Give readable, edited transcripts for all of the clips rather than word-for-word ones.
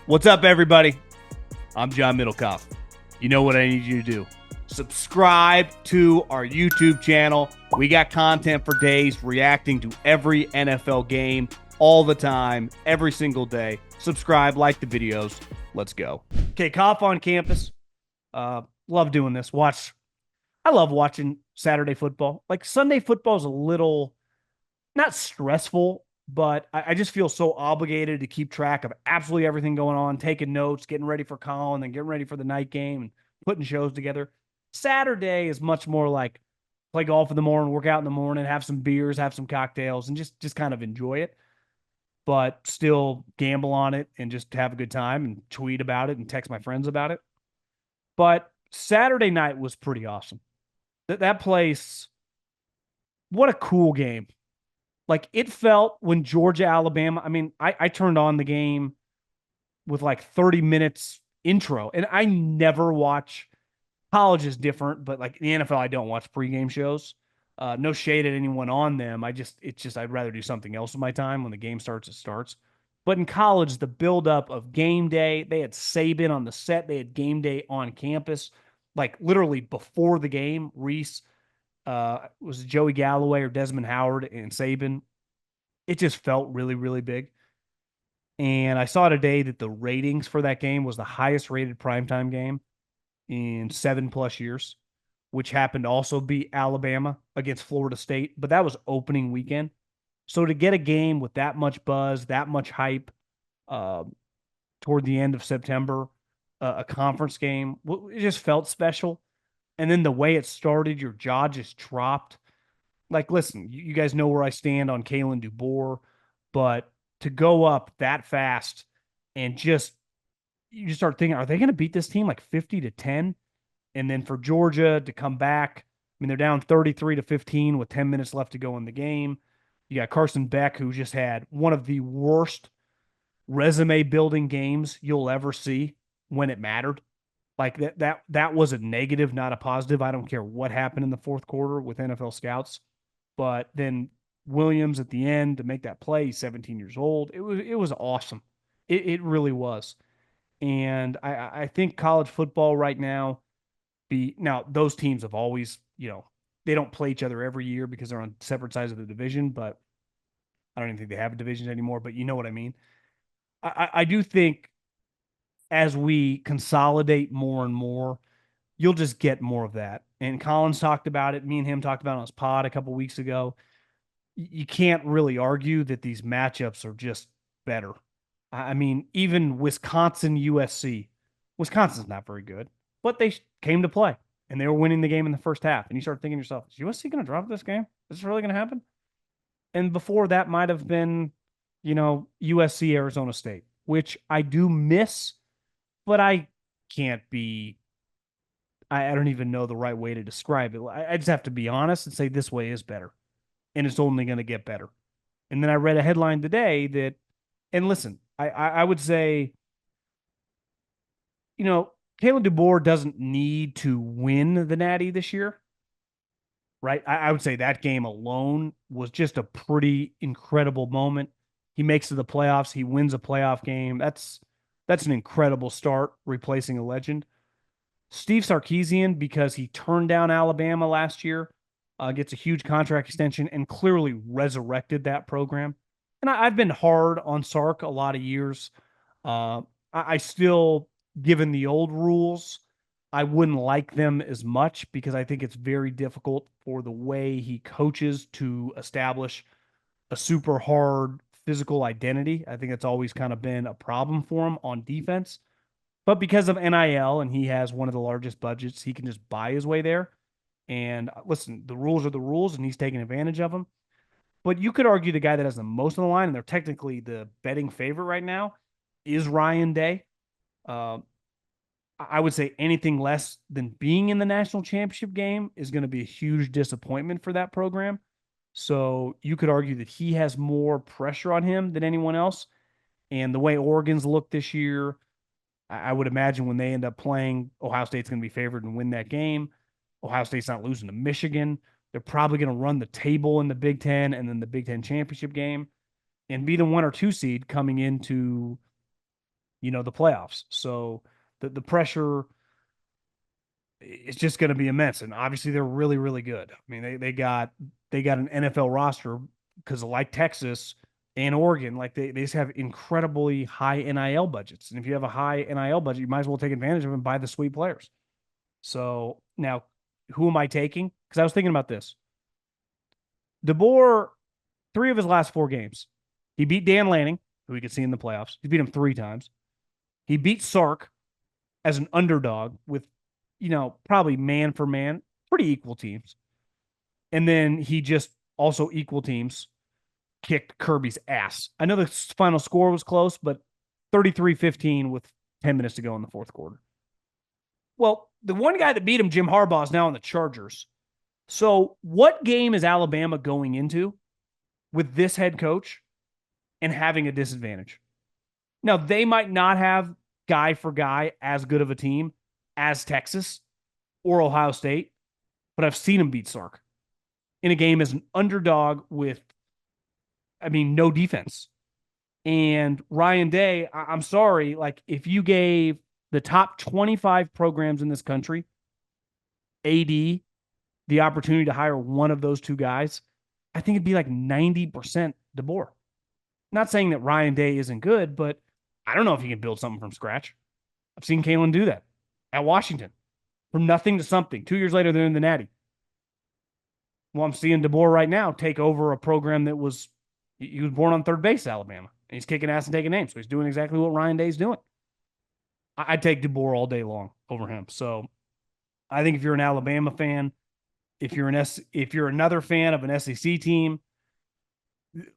What's up, everybody? I'm John Middlekauff. You know what I need you to do. Subscribe to our YouTube channel. We got content for days reacting to every NFL game all the time, every single day. Subscribe, like the videos. Let's go. Okay, Kauff on campus. Love doing this. I love watching Saturday football. Like Sunday football is a little not stressful, but I just feel so obligated to keep track of absolutely everything going on, taking notes, getting ready for Colin, then getting ready for the night game and putting shows together. Saturday is much more like play golf in the morning, work out in the morning, have some beers, have some cocktails, and just kind of enjoy it, but still gamble on it and just have a good time and tweet about it and text my friends about it. But Saturday night was pretty awesome. That place, what a cool game. Like it felt when Georgia, Alabama, I turned on the game with like 30 minutes intro, and I never watch. College is different, but like in the NFL, I don't watch pregame shows. No shade at anyone on them. I'd rather do something else with my time. When the game starts, it starts. But in college, the buildup of game day, they had Saban on the set. They had game day on campus. Like literally before the game, Reese was Joey Galloway or Desmond Howard and Saban. It just felt really, really big. And I saw today that the ratings for that game was the highest rated primetime game in 7+ years, which happened to also be Alabama against Florida State. But that was opening weekend. So to get a game with that much buzz, that much hype uh, toward the end of September, a conference game, it just felt special. And then the way it started, your jaw just dropped. Like, listen, you guys know where I stand on Kalen DuBois, but to go up that fast and you just start thinking, are they going to beat this team like 50-10? And then for Georgia to come back, they're down 33-15 with 10 minutes left to go in the game. You got Carson Beck, who just had one of the worst resume building games you'll ever see when it mattered. Like that was a negative, not a positive. I don't care what happened in the fourth quarter with NFL scouts. But then Williams at the end to make that play, he's 17 years old. It was awesome. It really was. And I think college football right now, those teams have always, they don't play each other every year because they're on separate sides of the division, but I don't even think they have divisions anymore, but you know what I mean. I do think as we consolidate more and more, you'll just get more of that. And Collins talked about it. Me and him talked about it on his pod a couple weeks ago. You can't really argue that these matchups are just better. Even Wisconsin, USC. Wisconsin's not very good, but they came to play and they were winning the game in the first half. And you start thinking to yourself, is USC going to drop this game? Is this really going to happen? And before that might have been, USC, Arizona State, which I do miss, but I can't be. I don't even know the right way to describe it. I just have to be honest and say this way is better, and it's only going to get better. And then I read a headline today that, and listen, I would say, Kalen DuBois doesn't need to win the Natty this year, right? I would say that game alone was just a pretty incredible moment. He makes it to the playoffs. He wins a playoff game. That's an incredible start, replacing a legend. Steve Sarkisian, because he turned down Alabama last year, gets a huge contract extension and clearly resurrected that program. And I've been hard on Sark a lot of years. I still, given the old rules, I wouldn't like them as much because I think it's very difficult for the way he coaches to establish a super hard physical identity. I think it's always kind of been a problem for him on defense. But because of NIL and he has one of the largest budgets, he can just buy his way there. And listen, the rules are the rules, and he's taking advantage of them. But you could argue the guy that has the most on the line, and they're technically the betting favorite right now, is Ryan Day. Uh, I would say anything less than being in the national championship game is going to be a huge disappointment for that program. So you could argue that he has more pressure on him than anyone else. And the way Oregon's looked this year, I would imagine when they end up playing, Ohio State's going to be favored and win that game. Ohio State's not losing to Michigan. They're probably going to run the table in the Big Ten and then the Big Ten championship game and be the 1 or 2 seed coming into the playoffs. So the pressure is just going to be immense. And obviously they're really, really good. I mean, they got an NFL roster because like Texas and Oregon, like they just have incredibly high NIL budgets. And if you have a high NIL budget, you might as well take advantage of it and buy the sweet players. So now who am I taking? Because I was thinking about this. DeBoer, 3 of his last 4 games, he beat Dan Lanning, who we could see in the playoffs. He beat him 3 times. He beat Sark as an underdog with, probably man for man, pretty equal teams. And then he just also equal teams kicked Kirby's ass. I know the final score was close, but 33-15 with 10 minutes to go in the fourth quarter. Well, the one guy that beat him, Jim Harbaugh, is now on the Chargers. So what game is Alabama going into with this head coach and having a disadvantage? Now, they might not have guy for guy as good of a team as Texas or Ohio State, but I've seen him beat Sark in a game as an underdog with, no defense. And Ryan Day, I'm sorry, like if you gave the top 25 programs in this country AD the opportunity to hire one of those 2 guys, I think it'd be like 90% DeBoer. Not saying that Ryan Day isn't good, but I don't know if he can build something from scratch. I've seen Kalen do that at Washington. From nothing to something. 2 years later, they're in the Natty. Well, I'm seeing DeBoer right now take over a program that he was born on third base, Alabama. And he's kicking ass and taking names. So he's doing exactly what Ryan Day's doing. I'd take DeBoer all day long over him. So I think if you're an Alabama fan, if you're another fan of an SEC team,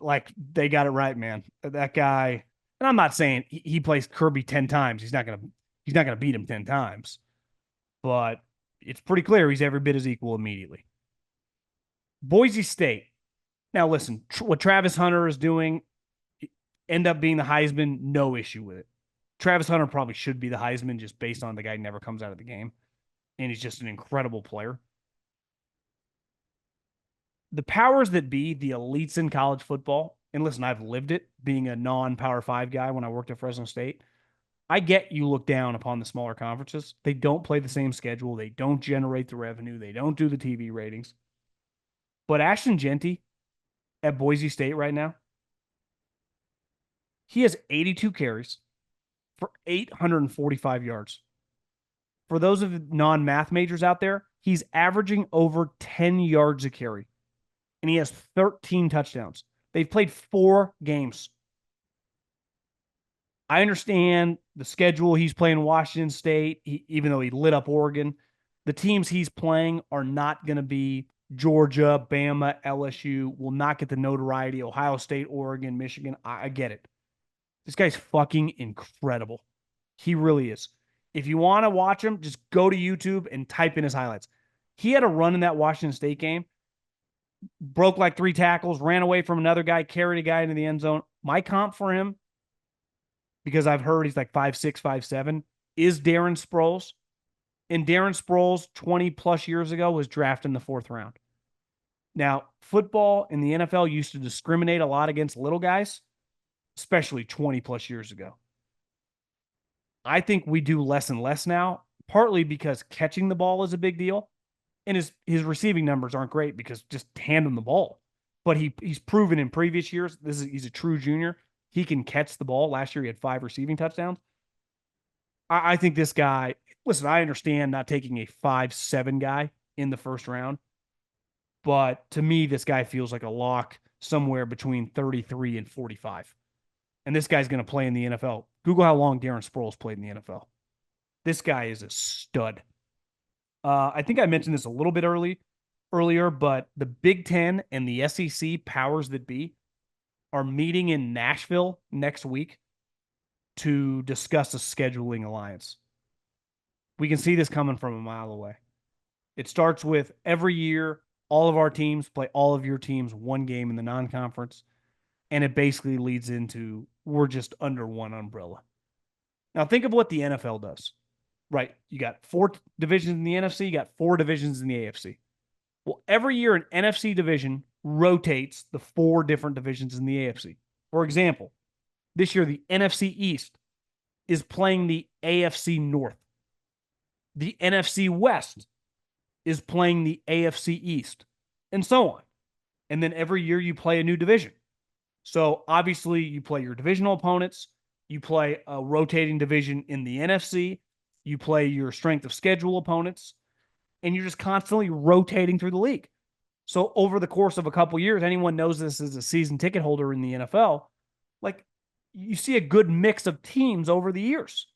like they got it right, man. That guy, and I'm not saying he plays Kirby 10 times. He's not gonna beat him 10 times. But it's pretty clear he's every bit as equal immediately. Boise State. Now, listen, what Travis Hunter is doing, end up being the Heisman, no issue with it. Travis Hunter probably should be the Heisman just based on the guy never comes out of the game. And he's just an incredible player. The powers that be, the elites in college football, and listen, I've lived it being a non-Power 5 guy when I worked at Fresno State. I get you look down upon the smaller conferences. They don't play the same schedule. They don't generate the revenue. They don't do the TV ratings. But Ashton Jeanty at Boise State right now, he has 82 carries for 845 yards. For those of non-math majors out there, he's averaging over 10 yards a carry. And he has 13 touchdowns. They've played 4 games. I understand the schedule he's playing Washington State, even though he lit up Oregon. The teams he's playing are not going to be Georgia, Bama, LSU, will not get the notoriety, Ohio State, Oregon, Michigan. I get it. This guy's fucking incredible. He really is. If you want to watch him, just go to YouTube and type in his highlights. He had a run in that Washington State game, broke like 3 tackles, ran away from another guy, carried a guy into the end zone. My comp for him, because I've heard he's like 5'6", 5'7", is Darren Sproles. And Darren Sproles, 20-plus years ago, was drafted in the 4th round. Now, football in the NFL used to discriminate a lot against little guys, especially 20-plus years ago. I think we do less and less now, partly because catching the ball is a big deal, and his receiving numbers aren't great because just hand him the ball. But he's proven in previous years, he's a true junior, he can catch the ball. Last year he had 5 receiving touchdowns. I think this guy, listen, I understand not taking a 5'7" guy in the first round, but to me, this guy feels like a lock somewhere between 33 and 45. And this guy's going to play in the NFL. Google how long Darren Sproles played in the NFL. This guy is a stud. I think I mentioned this a little bit earlier, but the Big Ten and the SEC powers that be are meeting in Nashville next week to discuss a scheduling alliance. We can see this coming from a mile away. It starts with every year, all of our teams play all of your teams one game in the non-conference, and it basically leads into we're just under one umbrella. Now think of what the NFL does. Right, you got 4 divisions in the NFC, you got 4 divisions in the AFC. Well, every year an NFC division rotates the 4 different divisions in the AFC. For example, this year the NFC East is playing the AFC North. The NFC West is playing the AFC East, and so on. And then every year you play a new division. So obviously you play your divisional opponents, you play a rotating division in the NFC, you play your strength of schedule opponents, and you're just constantly rotating through the league. So over the course of a couple years, anyone knows this as a season ticket holder in the NFL, like you see a good mix of teams over the years.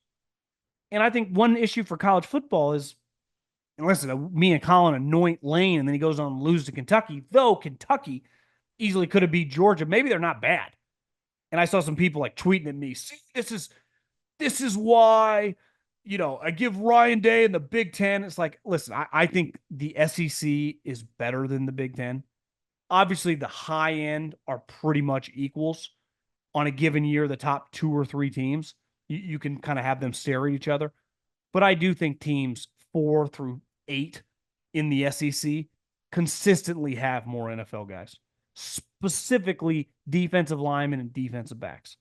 And I think one issue for college football is, and listen, me and Colin anoint Lane, and then he goes on to lose to Kentucky, though Kentucky easily could have beat Georgia. Maybe they're not bad. And I saw some people like tweeting at me, see, this is why, I give Ryan Day in the Big Ten. It's like, listen, I think the SEC is better than the Big Ten. Obviously, the high end are pretty much equals on a given year, the top 2 or 3 teams. You can kind of have them stare at each other. But I do think teams 4 through 8 in the SEC consistently have more NFL guys, specifically defensive linemen and defensive backs.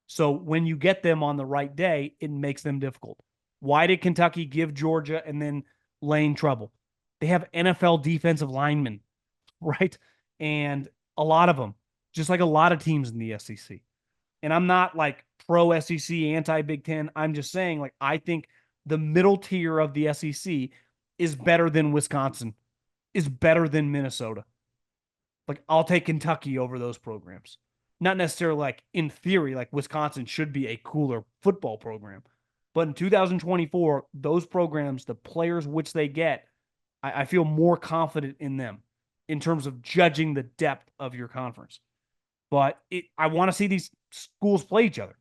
So when you get them on the right day, it makes them difficult. Why did Kentucky give Georgia and then Lane trouble? They have NFL defensive linemen, right? And a lot of them, just like a lot of teams in the SEC. And I'm not like pro SEC, anti Big Ten. I'm just saying, like, I think the middle tier of the SEC is better than Wisconsin, is better than Minnesota. Like, I'll take Kentucky over those programs. Not necessarily like in theory, like Wisconsin should be a cooler football program. But in 2024, those programs, the players which they get, I feel more confident in them in terms of judging the depth of your conference. But I want to see these schools play each other.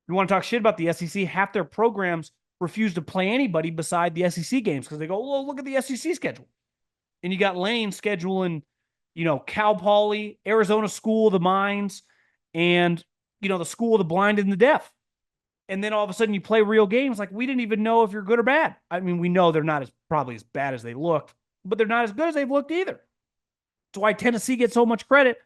You want to talk shit about the SEC, half their programs refuse to play anybody beside the SEC games because they go, well, look at the SEC schedule. And you got Lane scheduling, Cal Poly, Arizona School of the Mines, and, the School of the Blind and the Deaf. And then all of a sudden you play real games like we didn't even know if you're good or bad. I mean, we know they're not probably as bad as they look, but they're not as good as they've looked either. That's why Tennessee gets so much credit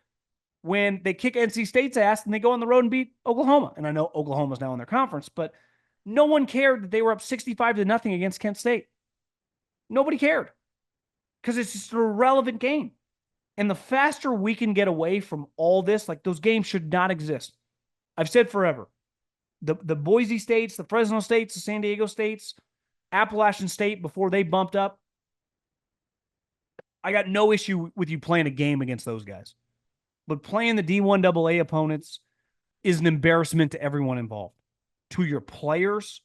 when they kick NC State's ass and they go on the road and beat Oklahoma. And I know Oklahoma's now in their conference, but no one cared that they were up 65-0 against Kent State. Nobody cared because it's just an irrelevant game. And the faster we can get away from all this, like those games should not exist. I've said forever, the Boise States, the Fresno States, the San Diego States, Appalachian State, before they bumped up, I got no issue with you playing a game against those guys. But playing the D1AA opponents is an embarrassment to everyone involved, to your players,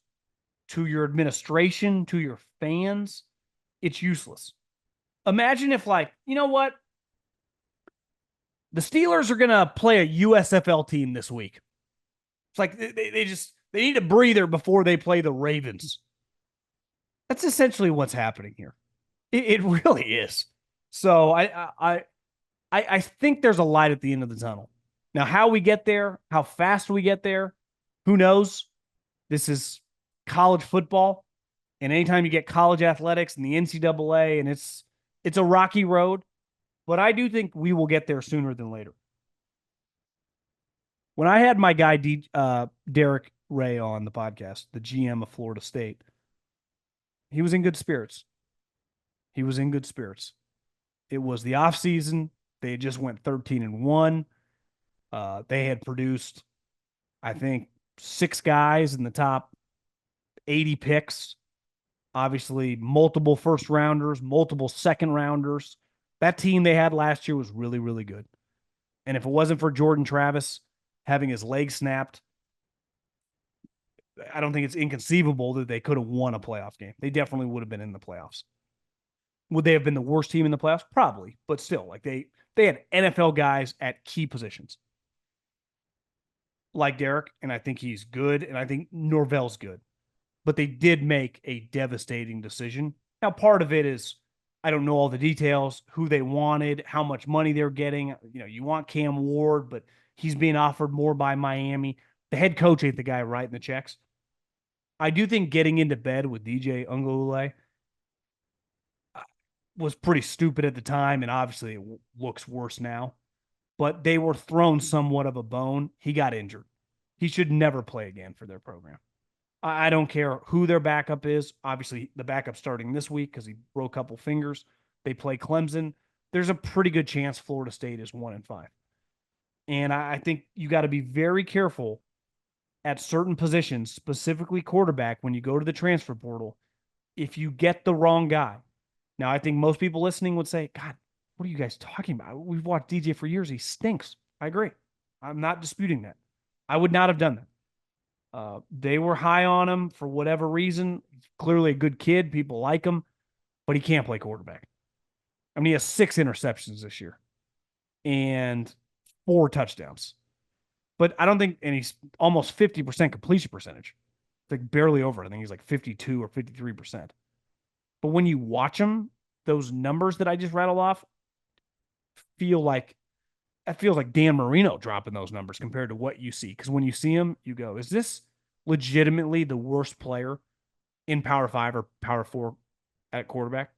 to your administration, to your fans. It's useless. Imagine if, like, you know what? The Steelers are going to play a USFL team this week. It's like they need a breather before they play the Ravens. That's essentially what's happening here. It really is. So I think there's a light at the end of the tunnel. Now, how we get there, how fast we get there, who knows? This is college football. And anytime you get college athletics and the NCAA, and it's a rocky road, but I do think we will get there sooner than later. When I had my guy, Derek Ray, on the podcast, the GM of Florida State, he was in good spirits. He was in good spirits. It was the offseason. They had just went 13-1. They had produced, I think, 6 guys in the top 80 picks. Obviously, multiple first rounders, multiple second rounders. That team they had last year was really, really good. And if it wasn't for Jordan Travis having his leg snapped, I don't think it's inconceivable that they could have won a playoff game. They definitely would have been in the playoffs. Would they have been the worst team in the playoffs? Probably, but still, like they had NFL guys at key positions. Like Derek, and I think he's good, and I think Norvell's good. But they did make a devastating decision. Now, part of it is, I don't know all the details, who they wanted, how much money they're getting. You want Cam Ward, but he's being offered more by Miami. The head coach ain't the guy writing the checks. I do think getting into bed with DJ Uiagalelei was pretty stupid at the time, and obviously it looks worse now. But they were thrown somewhat of a bone. He got injured. He should never play again for their program. I don't care who their backup is. Obviously, the backup starting this week because he broke a couple fingers. They play Clemson. There's a pretty good chance Florida State is 1-5. And I think you got to be very careful at certain positions, specifically quarterback, when you go to the transfer portal, if you get the wrong guy. Now, I think most people listening would say, God, what are you guys talking about? We've watched DJ for years. He stinks. I agree. I'm not disputing that. I would not have done that. They were high on him for whatever reason. He's clearly a good kid. People like him, but he can't play quarterback. I mean, he has 6 interceptions this year and 4 touchdowns. But I don't think, and he's almost 50% completion percentage. It's like barely over. I think he's like 52 or 53%. But when you watch him, those numbers that I just rattled off feel like that feels like Dan Marino dropping those numbers compared to what you see. Because when you see him, you go, is this legitimately the worst player in Power 5 or Power 4 at quarterback?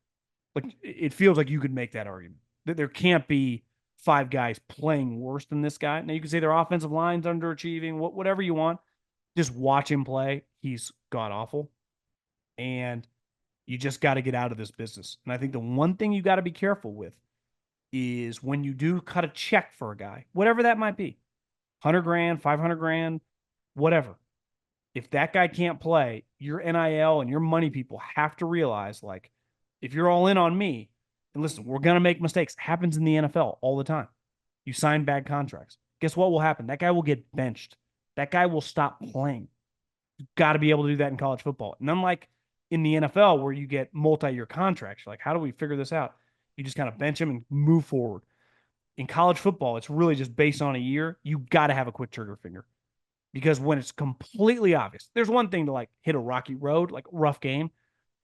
Like, it feels like you could make that argument. That there can't be 5 guys playing worse than this guy. Now, you can say their offensive line's underachieving, whatever you want. Just watch him play. He's god awful. And you just got to get out of this business. And I think the one thing you got to be careful with is when you do cut a check for a guy, whatever that might be, 100 grand, 500 grand, whatever. If that guy can't play, your NIL and your money people have to realize, like, if you're all in on me, and listen, we're going to make mistakes. It happens in the NFL all the time. You sign bad contracts. Guess what will happen? That guy will get benched. That guy will stop playing. You've got to be able to do that in college football. And unlike in the NFL where you get multi-year contracts, you're like, how do we figure this out? You just kind of bench him and move forward. In college football, it's really just based on a year. You got to have a quick trigger finger because when it's completely obvious, there's one thing to like hit a rocky road, like rough game.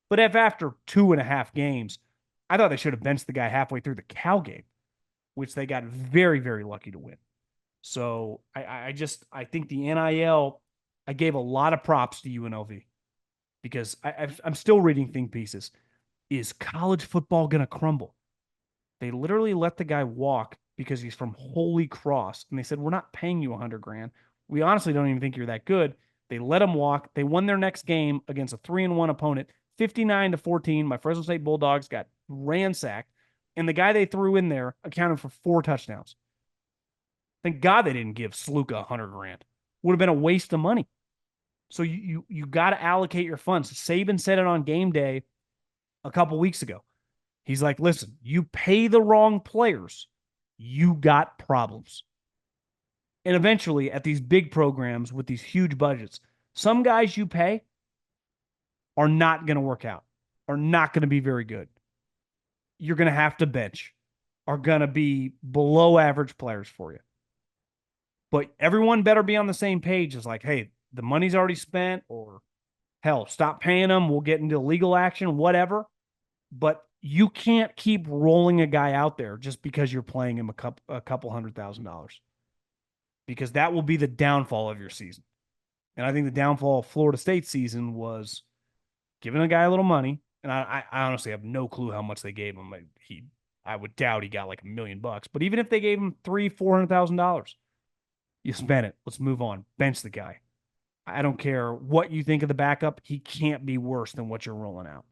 But if after 2.5 games, I thought they should have benched the guy halfway through the Cal game, which they got very, very lucky to win. So I think the NIL, I gave a lot of props to UNLV because I'm still reading think pieces. Is college football going to crumble? They literally let the guy walk because he's from Holy Cross. And they said, we're not paying you 100 grand. We honestly don't even think you're that good. They let him walk. They won their next game against a 3-1 opponent, 59-14. My Fresno State Bulldogs got ransacked. And the guy they threw in there accounted for 4 touchdowns. Thank God they didn't give Sluka 100 grand. Would have been a waste of money. So you got to allocate your funds. Saban said it on game day a couple weeks ago. He's like, listen, you pay the wrong players, you got problems. And eventually, at these big programs with these huge budgets, some guys you pay are not going to work out, are not going to be very good. You're going to have to bench, are going to be below average players for you. But everyone better be on the same page as like, hey, the money's already spent, or hell, stop paying them. We'll get into legal action, whatever. But you can't keep rolling a guy out there just because you're playing him a couple $100,000, because that will be the downfall of your season. And I think the downfall of Florida State's season was giving a guy a little money. And I honestly have no clue how much they gave him. I would doubt he got like $1 million. But even if they gave him $300,000-$400,000, you spent it. Let's move on. Bench the guy. I don't care what you think of the backup. He can't be worse than what you're rolling out.